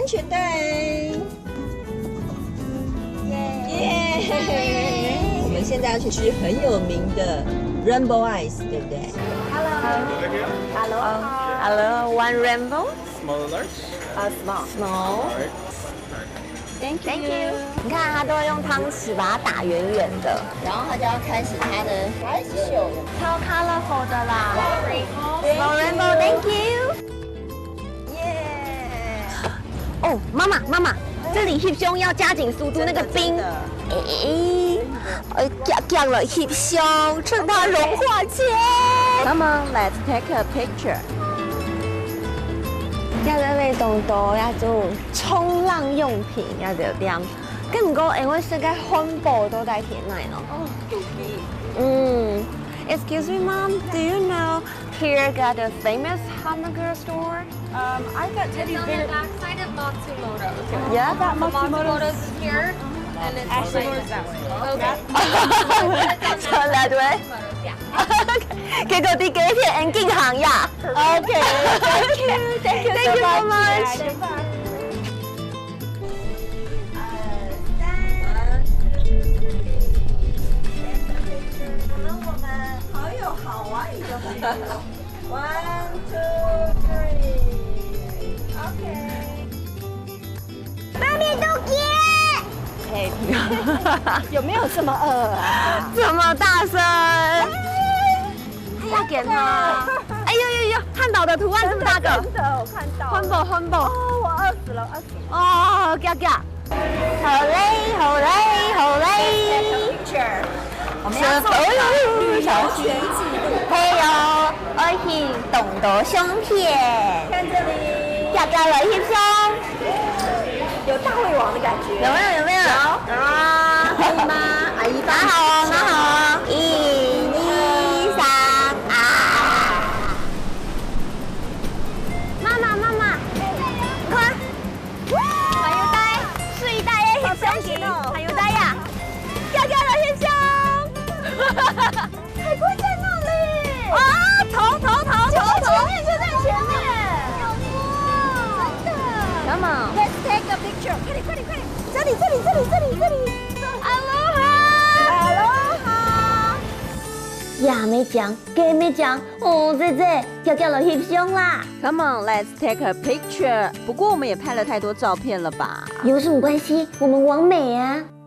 安全带。耶！我们现在要去吃很有名的 Rainbow Ice， 对不对 Hello, one rainbow. Small or large? Small. Alright. Thank you. 你看，他都会用汤匙把它打圆圆的，然后他就要开始他的 Ice Show。超 colorful 的啦。Small rainbow, thank you. 耶！哦，妈妈，这里 hip 胸要加紧速度，那个冰，降了 hip 胸，趁它融化前。Come on, let's take a picture. 要在被动到要做冲浪用品，要着點。咁唔過，因為世界漢堡都在田內咯。哦，肚皮。Excuse me, Mom. Do you know here got a famous hamburger store? I got Teddy's On the back side of Matsumoto. Yeah. Matsumoto's here, and it's Ashimoto's that way. Okay. So that way. Yeah. 結果啲幾片眼鏡行呀。Okay, Thank you so much. 好有好玩一个朋友。One, two, three. OK。妈咪都给。哎，有没有这么饿啊？这么大声！还要给他。哎呦，汉堡的图案这么大个。真的，我看到。汉堡。哦，我饿死了，饿死了。哦，嘎嘎。好嘞。 Picture。我们小要做旅游全记录。嘿哟，我去动到相片。看这里，嘎嘎来翕相。有大胃王的感觉。有没有？有啊。可以吗？阿姨帮。拿好。1、2、3啊！媽，快！還要帶睡袋嘅翕相機，還要帶呀！嘎嘎來翕相。海龜在那裡。啊！頭！前面就在前面。真的。Come on. Let's take a picture. 快點！這裡。呀，沒講，嘅沒講，哦，姐，嘎嘎來翕相啦。 Come on, let's take a picture. 不過我們也拍了太多照片了吧？有什麼關係？我們完美啊！